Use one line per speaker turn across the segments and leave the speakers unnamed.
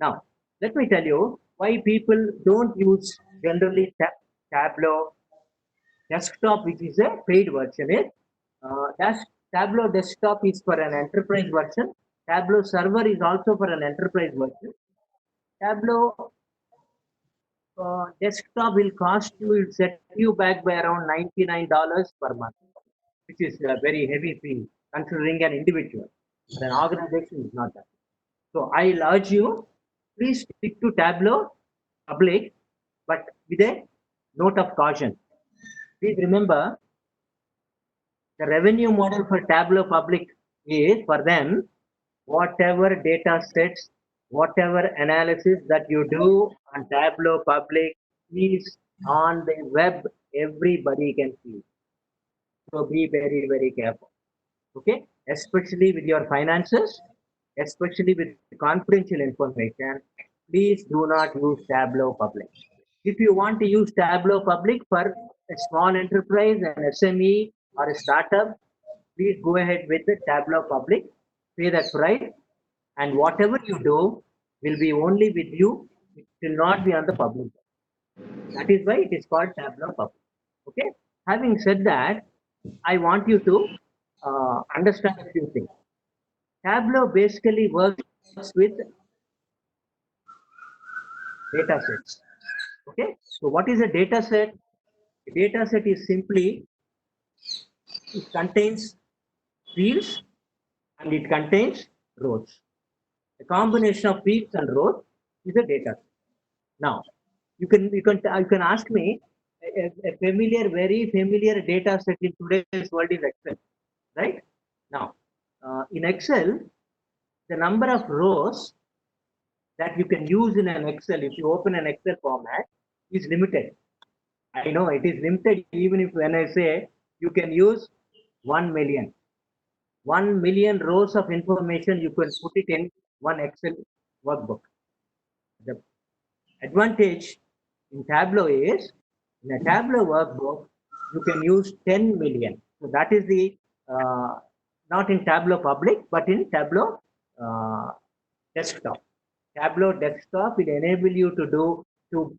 Now, let me tell you why people don't use generally Tableau desktop, which is a paid version. Tableau desktop is for an enterprise version. Tableau server is also for an enterprise version. Tableau desktop will cost you, will set you back by around $99 per month, which is a very heavy fee considering an individual. But an organization is not that. So I urge you, please stick to Tableau public, but with a note of caution. Please remember, the revenue model for Tableau public is for them, whatever data sets, whatever analysis that you do on Tableau public is on the web, everybody can see. So be very, very careful. Okay, especially with your finances, especially with confidential information, please do not use Tableau public. If you want to use Tableau public for a small enterprise, an SME or a startup, please go ahead with the Tableau public, pay that price, and whatever you do will be only with you. It will not be on the public. That is why it is called Tableau public. Okay. Having said that, I want you to understand a few things. Tableau basically works with data sets. Okay. So what is a data set? A data set is simply, it contains fields and it contains rows. A combination of fields and rows is a data set. Now, you can ask me a familiar, very familiar data set in today's world is Excel, right? Now, in Excel, the number of rows that you can use in an Excel, if you open an Excel format, is limited. I know it is limited, even if when I say you can use 1 million. 1 million rows of information you can put it in one Excel workbook. The advantage in Tableau is, in a Tableau workbook, you can use 10 million. So that is the, not in Tableau public, but in Tableau desktop. Tableau desktop will enable you to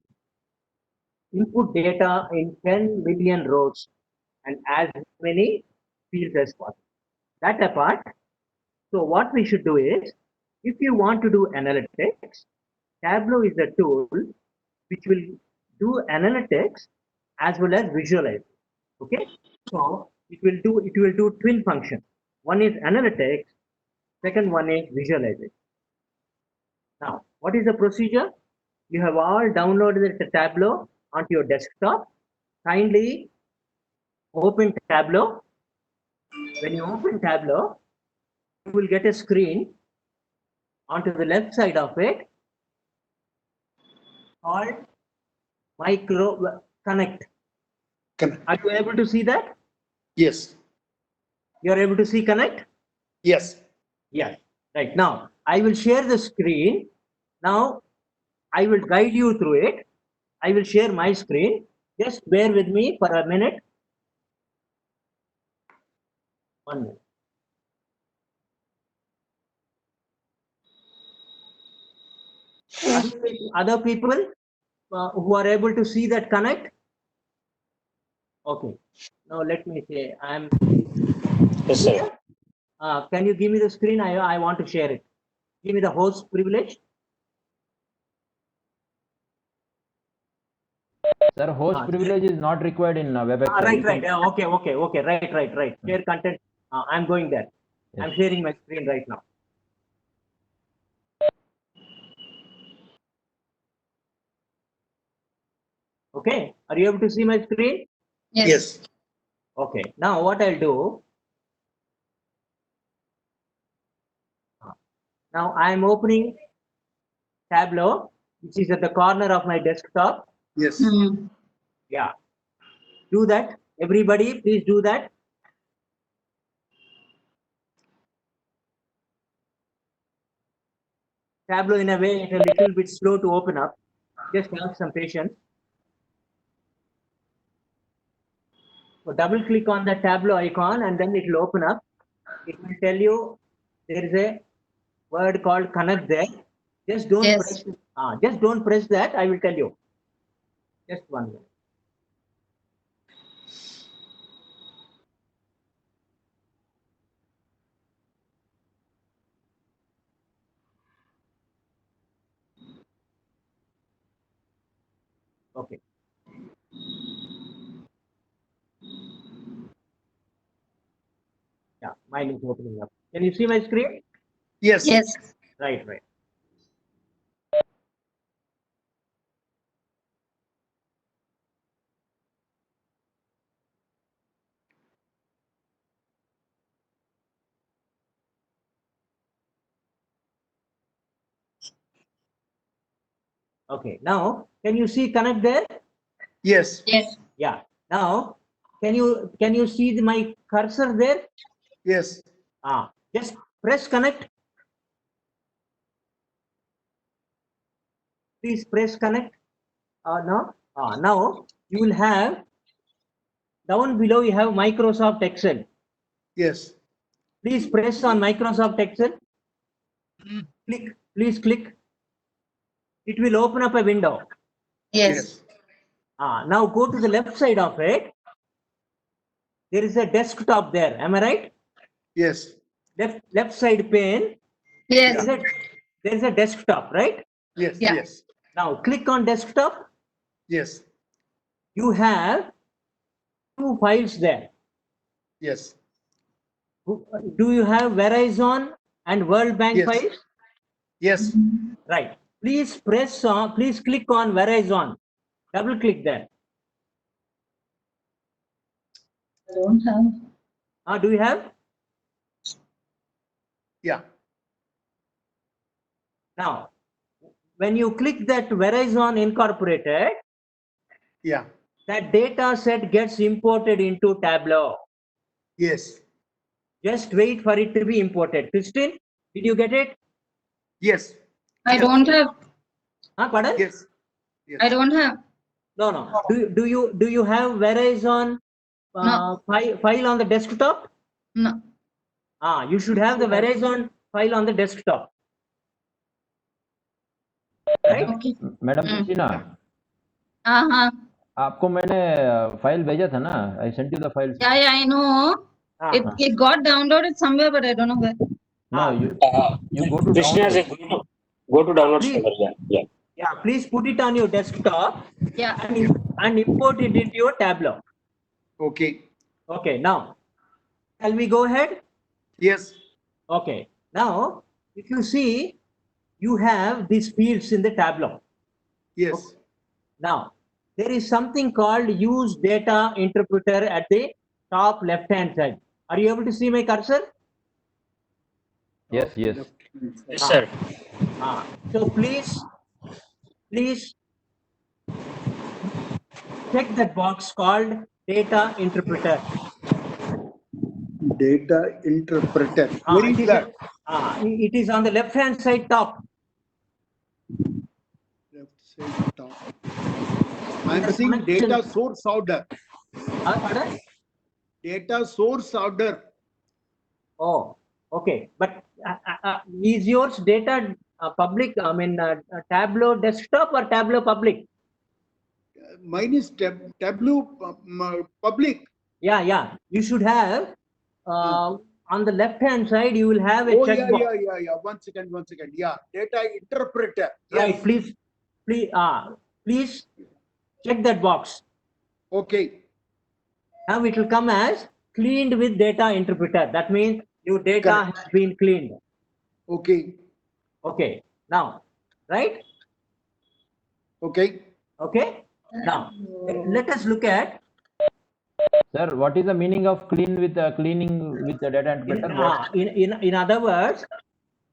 input data in 10 million rows and as many fields as possible. That apart, so what we should do is, if you want to do analytics, Tableau is the tool which will do analytics as well as visualize. Okay, so it will do twin functions. One is analytics, second one is visualization. Now, what is the procedure? You have all downloaded the Tableau onto your desktop. Kindly open Tableau. When you open Tableau, you will get a screen onto the left side of it called Micro Connect. Are you able to see that?
Yes.
You are able to see Connect?
Yes.
Yes. Right. Now, I will share the screen. Now, I will guide you through it. I will share my screen. Just bear with me for a minute. 1 minute. Other people who are able to see that Connect? Okay. Now, let me say, I'm.
Yes, sir.
Can you give me the screen? I want to share it. Give me the host privilege.
Sir, host privilege is not required in WebEx. Sir.
Right. Okay. Right. Share content. I'm going there.
Yes.
I'm sharing my screen right now. Okay. Are you able to see my screen?
Yes.
Okay. Now what I'll do. Now I'm opening Tableau, which is at the corner of my desktop.
Yes.
Yeah. Do that. Everybody, please do that. Tableau, in a way, it's a little bit slow to open up. Just have some patience. So double click on the Tableau icon and then it will open up. It will tell you there is a word called Connect there. Just don't
Yes.
press. Just don't press that. I will tell you. Just 1 minute. Okay. Yeah, mine is opening up. Can you see my screen?
Yes.
Yes.
Right, right. Okay. Now, can you see connect there?
Yes.
Yes.
Yeah. Now, can you see my cursor there?
Yes.
Just press connect. Please press connect. Now, now you will have down below. You have Microsoft Excel.
Yes.
Please press on Microsoft Excel. Click. Please click. It will open up a window.
Yes.
Now go to the left side of it. There is a desktop there. Am I right?
Yes.
Left side pane.
Yes.
There is a desktop, right?
Yes.
Yeah.
Yes.
Now click on desktop.
Yes.
You have 2 files there.
Yes.
Do you have Verizon and World Bank
Yes.
files?
Yes.
Right. Please please click on Verizon. Double click there.
I don't have.
Do you have?
Yeah.
Now, when you click that Verizon Incorporated,
Yeah.
that data set gets imported into Tableau.
Yes.
Just wait for it to be imported. Christine, did you get it?
Yes.
I don't have.
Pardon?
Yes. Yes.
I don't have.
No. Do you have Verizon
No.
file on the desktop?
No.
You should have the Verizon file on the desktop. Right?
Okay.
Madam Christina,
हाँ.
आपको मैंने file भेजा था ना? I sent you the files.
Yeah, I know. It got downloaded somewhere, but I don't know where.
No, you go to
Krishna
download.
says go to download
Please.
folder. Yeah.
Yeah, please put it on your desktop
Yeah.
and import it into your Tableau.
Okay.
Okay, now, shall we go ahead?
Yes.
Okay, now, if you see, you have these fields in the Tableau.
Yes.
Now, there is something called use data interpreter at the top left-hand side. Are you able to see my cursor?
Yes.
Yes,
Ah.
sir.
So please check that box called data interpreter.
Data interpreter. Where is that?
It is on the left-hand side top.
Left side top. I'm seeing data source order.
Pardon?
Data source order.
Oh, okay. But is yours data public? I mean, Tableau desktop or Tableau public?
Mine is Tableau public.
Yeah. You should have on the left-hand side. You will have a checkbox.
Yeah. One second. Yeah, data interpreter.
Right.
Yes.
Please check that box.
Okay.
Now it will come as cleaned with data interpreter. That means your data
Correct.
has been cleaned.
Okay.
Okay. Now, right?
Okay.
Okay. Now, let us look at.
Sir, what is the meaning of cleaning with the data interpreter?
In other words,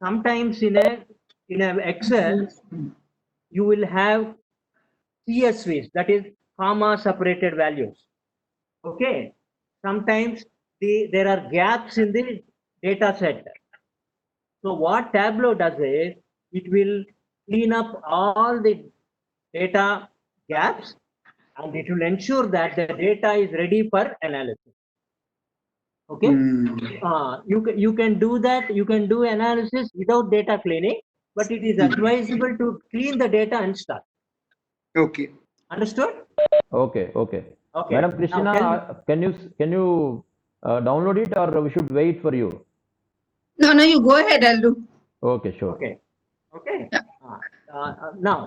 sometimes in a Excel, you will have CSVs, that is comma separated values. Okay. Sometimes there are gaps in the data set. So what Tableau does is it will clean up all the data gaps and it will ensure that the data is ready for analysis. Okay. You can do that. You can do analysis without data cleaning, but it is advisable to clean the data and start.
Okay.
Understood?
Okay, okay.
Okay.
Madam
Now
Krishna, can you download it, or we should wait for you?
No, no, you go ahead, I'll do.
Okay, sure.
Okay. Okay.
Yeah.
Now,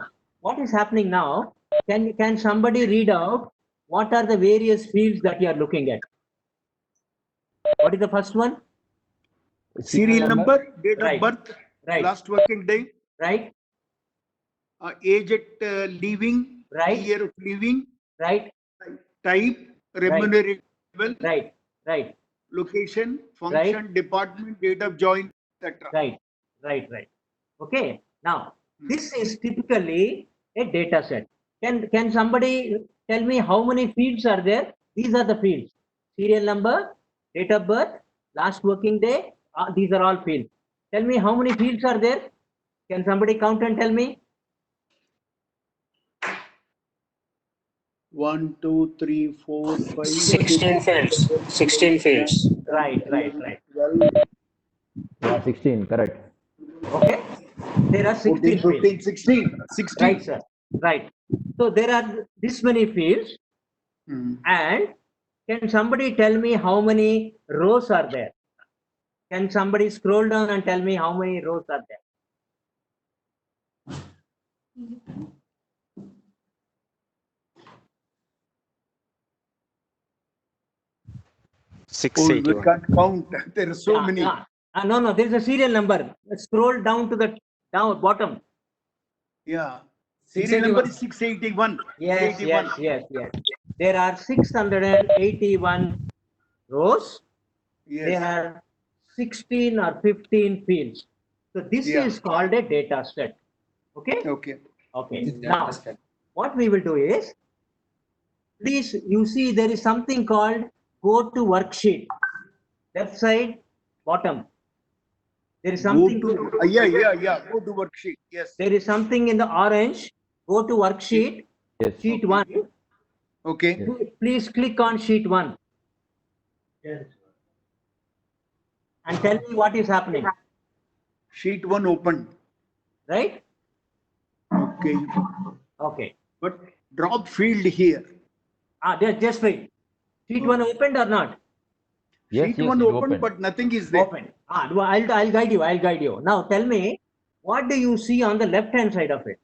what is happening now? Can somebody read out what are the various fields that you are looking at? What is the first one?
Serial number, date
Right.
of birth,
Right.
last working day,
Right.
age at leaving,
Right.
year of leaving,
Right.
type, remuneration level,
Right. Right.
location, function, department, date of join, etc.
Right. Right. Right. Okay. Now, this is typically a data set. Can somebody tell me how many fields are there? These are the fields: serial number, date of birth, last working day. These are all fields. Tell me how many fields are there? Can somebody count and tell me?
1, 2, 3, 4, 5,
16 fields. 16 fields.
Right.
12,
Yeah, 16, correct.
Okay. There are
14,
16 fields.
15, 16. 16.
Right, sir. Right. So there are this many fields.
Hmm.
And can somebody tell me how many rows are there? Can somebody scroll down and tell me how many rows are there?
Oh, we
681.
can't count. There are so many.
No, there is a serial number. Scroll down to the bottom.
Yeah. Serial number is 681.
Yes.
681.
There are 681 rows.
Yes.
There are 16 or 15 fields. So this
Yeah.
is called a data set. Okay?
Okay.
Okay. Now, what we will do is, please, you see there is something called go to worksheet. Left side, bottom. There is
Go
something.
to, yeah. Go to worksheet. Yes.
There is something in the orange. Go to worksheet.
Yes.
Sheet
Okay.
1.
Okay.
Please click on sheet 1. And tell me what is happening.
Sheet 1 open.
Right?
Okay.
Okay.
But drop field here.
Just wait. Sheet 1 opened or not?
Yes,
Sheet
yes,
1
it
open,
opened.
but nothing is there.
Open. I'll guide you. I'll guide you. Now tell me, what do you see on the left hand side of it?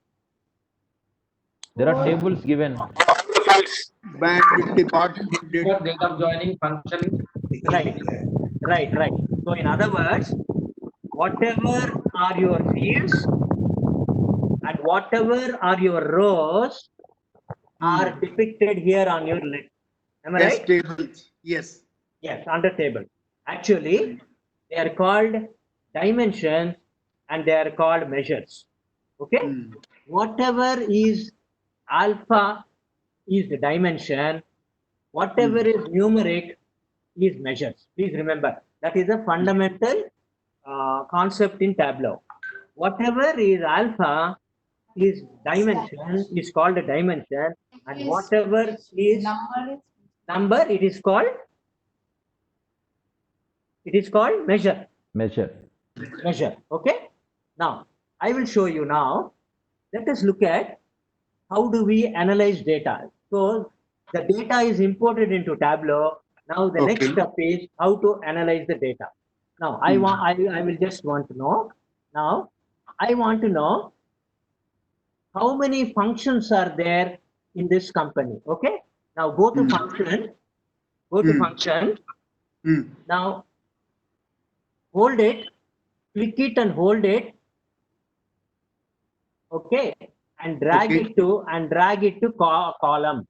There are tables given.
Band, department, date.
Date of joining, function.
Right. So in other words, whatever are your fields and whatever are your rows are depicted here on your list. Am I
Yes,
right?
tables. Yes.
Yes, under table. Actually, they are called dimensions and they are called measures. Okay?
Hmm.
Whatever is alpha is the dimension, whatever is numeric is measures. Please remember, that is a fundamental concept in Tableau. Whatever is alpha is dimension, is called a dimension, and whatever is number, it is called measure.
Measure.
Okay? Now, I will show you now. Let us look at how do we analyze data. So, the data is imported into Tableau. Now, the next
Okay.
step is how to analyze the data. Now, I will just want to know. Now, I want to know how many functions are there in this company. Okay? Now, go to function. Go to function.
Hmm.
Now, hold it, click it and hold it. Okay, and drag
Okay.
it to column,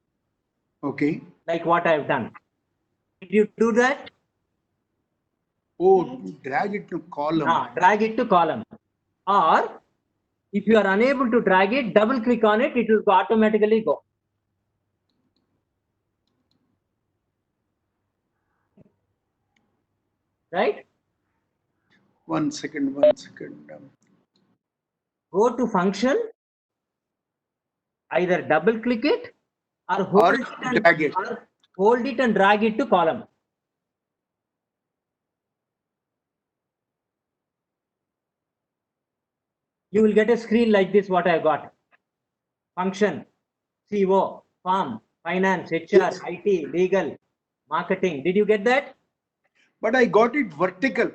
Okay.
like what I've done. Did you do that?
Oh, drag it to column.
Drag it to column. Or if you are unable to drag it, double click on it, it will automatically go. Right?
1 second.
Go to function, either double click it or
Or drag it.
hold it and drag it to column. you will get a screen like this, what I got. Function, CO, farm, finance, HR, IT, legal, marketing. Did you get that?
But I got it vertical.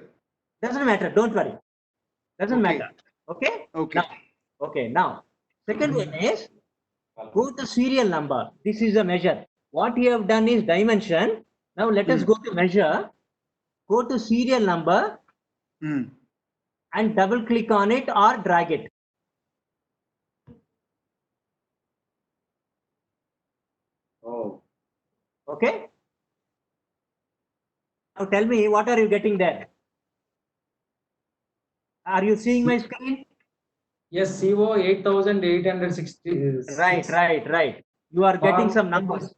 Doesn't matter, don't worry. Doesn't
Okay.
matter. Okay?
Okay.
Now, second one is go to serial number. This is a measure. What you have done is dimension. Now let us go to measure. Go to serial number
Hmm.
and double click on it or drag it.
Oh,
Okay? Now tell me, what are you getting there? Are you seeing my screen?
yes, CO 8860.
Right. You are getting some numbers.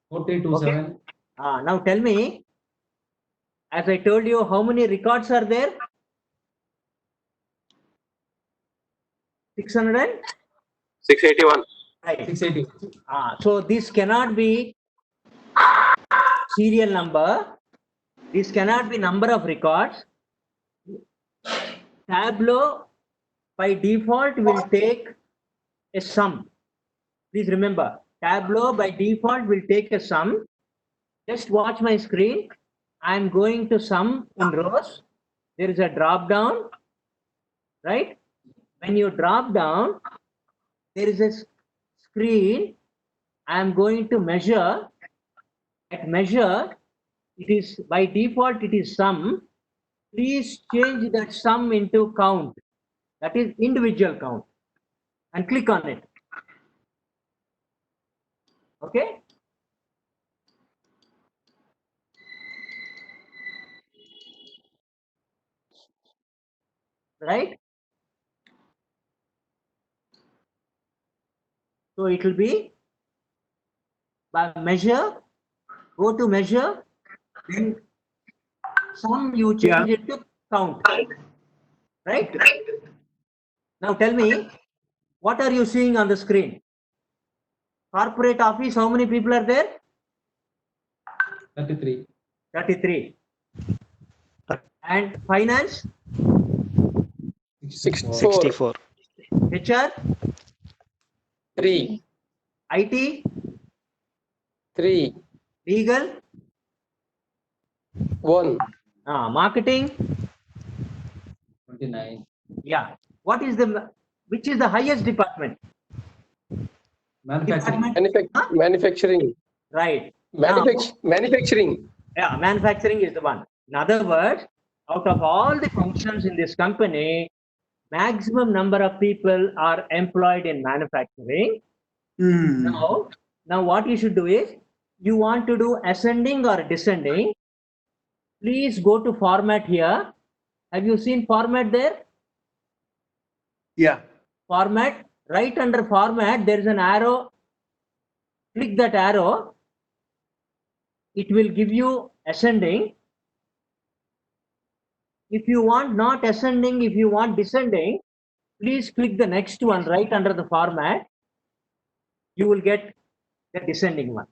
4027.
Now tell me, as I told you, how many records are there? 600?
681.
Right.
680.
So this cannot be serial number. This cannot be number of records. Tableau by default will take a sum. Please remember, Tableau by default will take a sum. Just watch my screen. I'm going to sum in rows. There is a drop down, right? When you drop down, there is a screen. I'm going to measure. At measure, it is by default, it is sum. Please change that sum into count. That is individual count. And click on it. Okay? Right? So it will be by measure, go to measure, then sum you change it to count. Right? Now tell me, what are you seeing on the screen? Corporate office, how many people are there?
33.
33. And finance,
64.
HR,
3.
IT,
3.
legal,
1.
marketing.
29.
Yeah. Which is the highest department?
Manufacturing.
Manufacturing.
Right. Now,
Manufacturing.
yeah, manufacturing is the one. In other words, out of all the functions in this company, maximum number of people are employed in manufacturing.
Hmm.
Now what you should do is, you want to do ascending or descending, please go to format here. Have you seen format there?
Yeah.
Format, right under format, there is an arrow. Click that arrow. It will give you ascending. If you want not ascending, if you want descending, please click the next one right under the format. You will get the descending one.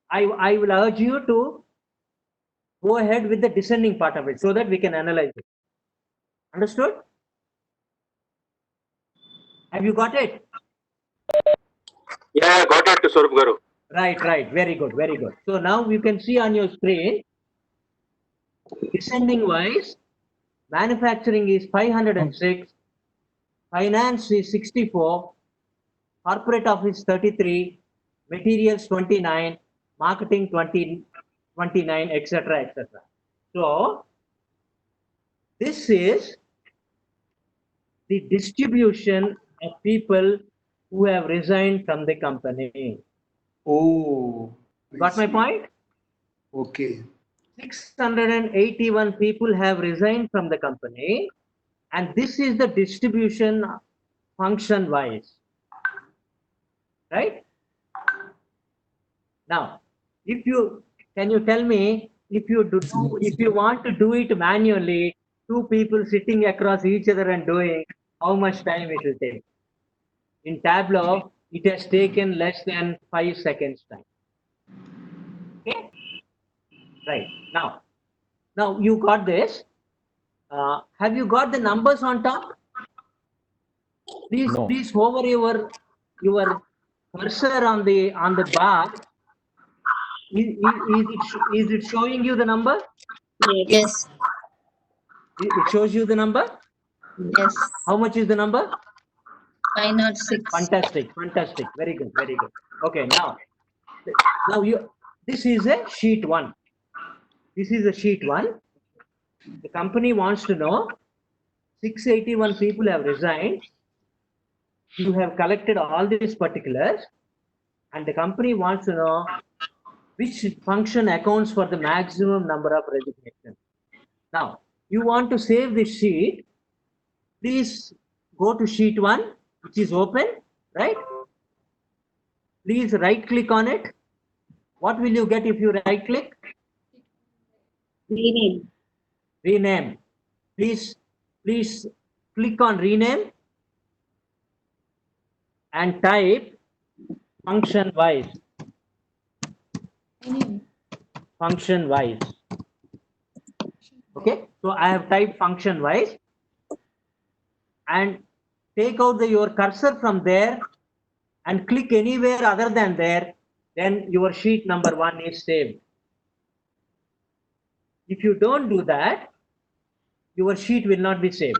I will urge you to go ahead with the descending part of it so that we can analyze it. Understood? Have you got it?
Yeah, got it, Swarup Garu.
Right. Very good. So now you can see on your screen, descending wise, manufacturing is 506, finance is 64, corporate office 33, materials 29, marketing 29, etc. So this is the distribution of people who have resigned from the company.
Oh. I
Got my
see.
point?
Okay.
681 people have resigned from the company, and this is the distribution function wise. Right? Now, can you tell me, if you want to do it manually, two people sitting across each other and doing, how much time it will take? In Tableau, it has taken less than 5 seconds time. Okay? Right. Now you got this. Have you got the numbers on top? Please,
No.
please hover your cursor on the bar. Is it showing you the number?
Yes.
It shows you the number.
Yes.
How much is the number?
506.
Fantastic, fantastic. Very good, very good. Okay, now this is a sheet one. This is a sheet one. The company wants to know 681 people have resigned. You have collected all these particulars, and the company wants to know which function accounts for the maximum number of resignations. Now, you want to save this sheet. Please go to sheet one, which is open, right? Please right click on it. What will you get if you right click?
Rename.
Rename. Please click on rename and type function wise. Function wise. Okay, so I have typed function wise, and take out your cursor from there and click anywhere other than there, then your sheet number one is saved. If you don't do that, your sheet will not be saved.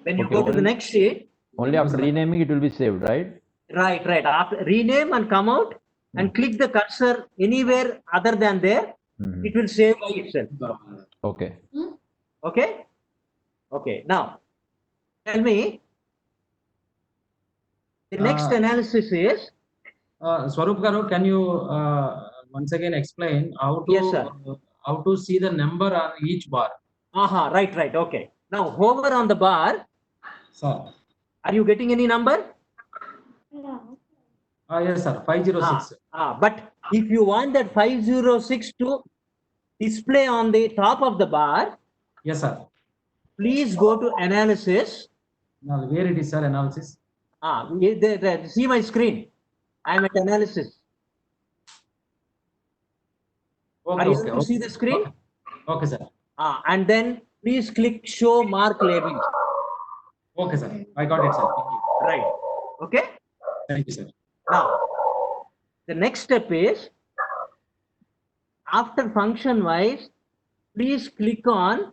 When you
Okay,
go to the
only-
next sheet,
Only after renaming it will be saved, right?
right, after rename and come out and click the cursor anywhere other than there,
Mhm.
it will save by itself.
Okay.
Okay? Okay, now tell me, the next analysis is,
Swarup Garu, can you once again explain how to
Yes, sir.
how to see the number on each bar?
right, okay. Now hover on the bar.
Sir.
Are you getting any number?
Yes, sir. 506.
But if you want that 506 to display on the top of the bar,
Yes, sir.
please go to analysis.
Now, where it is, sir? Analysis.
See my screen. I am at analysis.
Okay,
Are you
okay,
able to see the screen?
Okay, sir.
And then please click show mark label.
Okay, sir. I got it, sir. Thank you.
Right. Okay.
Thank you, sir.
Now, the next step is, after function wise, please click on,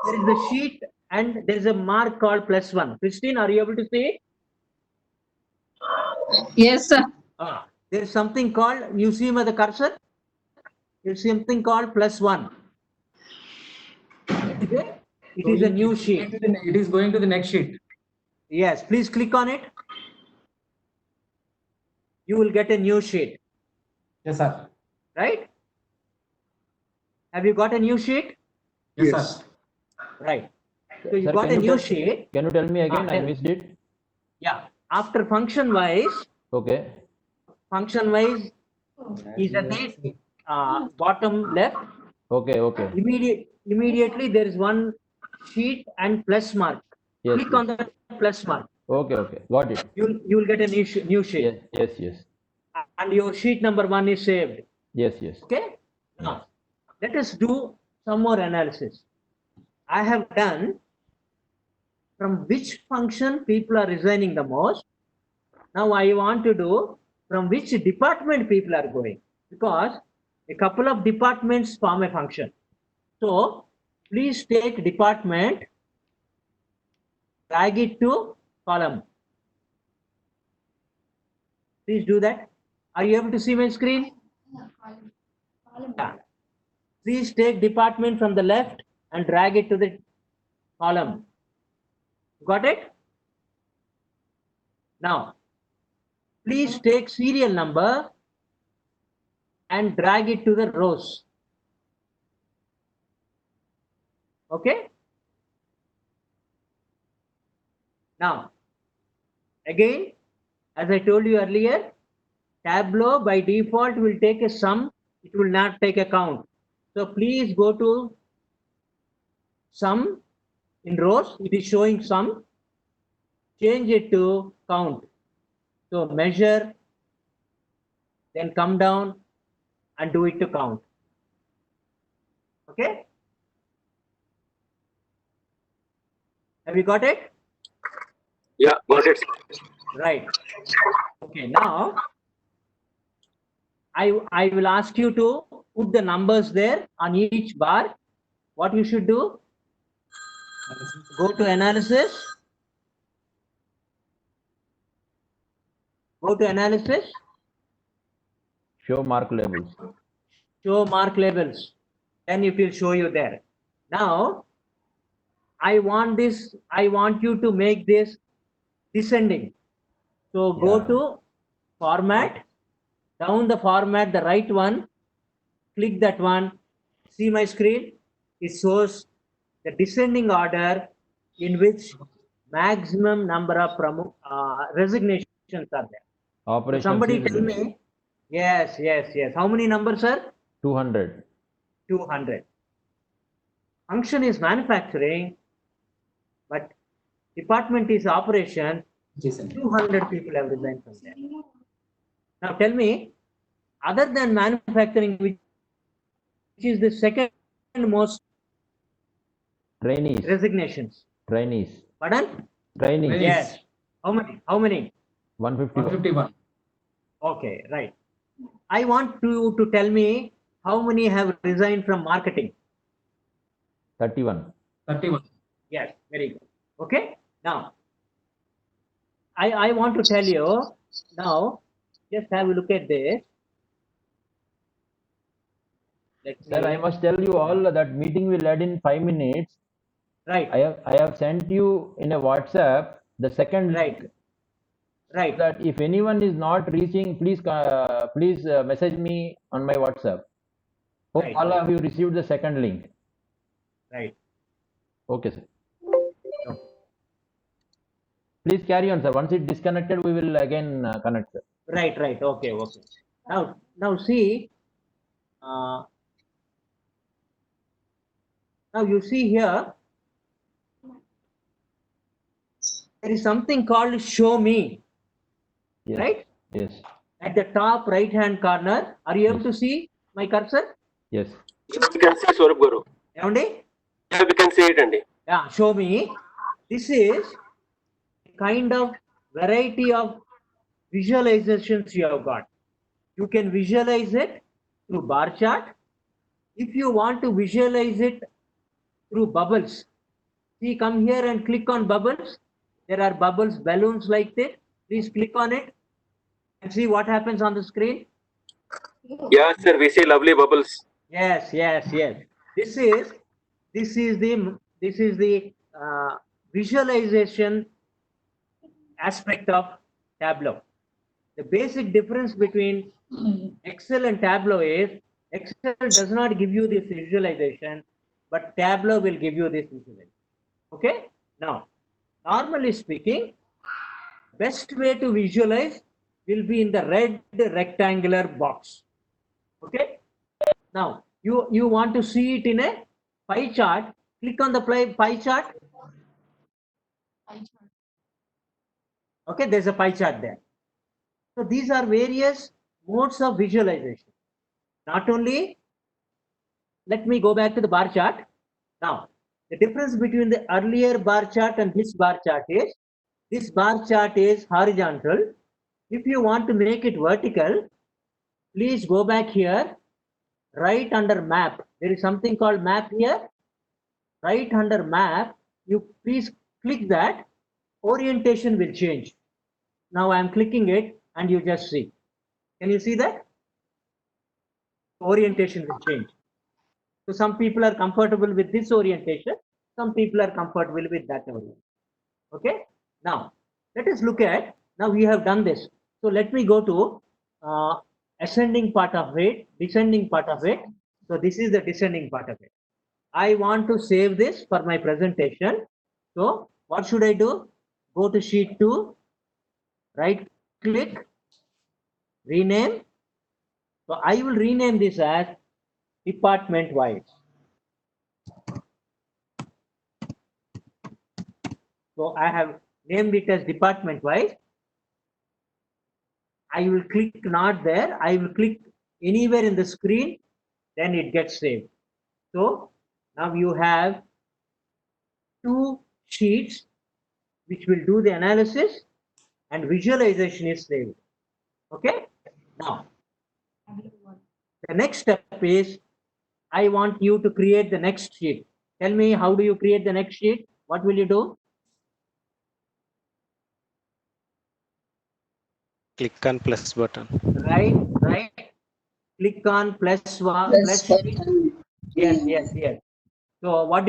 there is a sheet and there is a mark called +1. Christine, are you able to see?
Yes, sir.
There is something called, you see with the cursor? There's something called +1. It is a new sheet.
It is going to the next sheet.
Yes, please click on it. You will get a new sheet,
Yes, sir.
right? Have you got a new sheet?
Yes,
Yes.
sir.
Right. So you
Sir,
got a
can you
new
tell-
sheet.
Can you tell me again? I
tell-
missed it.
Yeah. After function wise
Okay.
is at the bottom left.
Okay. Okay.
Immediately there is one sheet and plus mark.
Yes.
Click on the plus mark.
Okay. Okay. Got it.
You will get a new sheet.
Yes. Yes. Yes.
And your sheet number one is saved.
Yes. Yes.
Okay. Now let us do some more analysis. I have done from which function people are resigning the most. Now I want to do from which department people are going, because a couple of departments form a function. So please take department, drag it to column. Please do that. Are you able to see my screen? Yeah. Please take department from the left and drag it to the column. Got it? Now, please take serial number and drag it to the rows. Okay? Now, again, as I told you earlier, Tableau by default will take a sum, it will not take a count. So please go to sum in rows, it is showing sum, change it to count. So measure, then come down and do it to count. Okay? Have you got it?
Yeah, got it.
Right. Okay, now I will ask you to put the numbers there on each bar. What you should do, go to analysis,
Show mark labels.
show mark labels, then it will show you there. Now I want you to make this descending. So go
Yeah.
to format, down the format, the right one, click that one, see my screen, it shows the descending order in which maximum number of resignations are there. So
Operations
somebody
is
tell me, yes, how many numbers are?
200.
200. Function is manufacturing, but department is operation. 200 people have resigned from there. Now tell me, other than manufacturing, which is the second most
Trainees.
resignations?
Trainees.
Pardon?
Trainees.
Yes. How many?
151.
151.
Okay, right. I want you to tell me how many have resigned from marketing.
31.
31.
Yes, very good. Okay. Now, I want to tell you now. Just have a look at this.
Sir, I must tell you all that meeting will end in 5 minutes.
Right.
I have sent you in a WhatsApp the second link.
Right.
That if anyone is not reaching, please message me on my WhatsApp. Hope
Right,
all
right.
of you received the second link.
Right.
Okay, sir.
Okay.
Please carry on, sir. Once it disconnected, we will again connect, sir.
Right. Okay. Now see. Now you see here. There is something called show me.
Yes.
Right.
Yes.
At the top right hand corner, are you able
Yes.
to see my cursor?
Yes.
Yeah, we can see Swarup Garu.
Evandy?
Yeah, we can see it, Andy.
Yeah, show me. This is kind of variety of visualizations you have got. You can visualize it through bar chart. If you want to visualize it through bubbles, see, come here and click on bubbles. There are bubbles, balloons like this. Please click on it and see what happens on the screen.
Yeah, sir, we see lovely bubbles.
Yes. This is the visualization aspect of Tableau. The basic difference between Excel and Tableau is Excel does not give you this visualization, but Tableau will give you this visualization. Okay. Now, normally speaking, best way to visualize will be in the red rectangular box. Okay. Now, you want to see it in a pie chart. Click on the pie chart. Okay, there's a pie chart there. So these are various modes of visualization. Not only, let me go back to the bar chart. Now, the difference between the earlier bar chart and this bar chart is, this bar chart is horizontal. If you want to make it vertical, please go back here, right under map. There is something called map here. Right under map, you please click that, orientation will change. Now I am clicking it and you just see. Can you see that? Orientation will change. So some people are comfortable with this orientation, some people are comfortable with that orientation. Okay. Now let us look at, now we have done this. So let me go to ascending part of it, descending part of it. So this is the descending part of it. I want to save this for my presentation. So what should I do? Go to sheet 2, right click, rename. So I will rename this as department wise. So I have named it as department wise. I will click not there. I will click anywhere in the screen, then it gets saved. So now you have 2 sheets which will do the analysis, and visualization is saved. Okay? Now, the next step is I want you to create the next sheet. Tell me, how do you create the next sheet? What will you do?
Click on plus button.
Right. Click on plus.
Plus button.
Yes. So what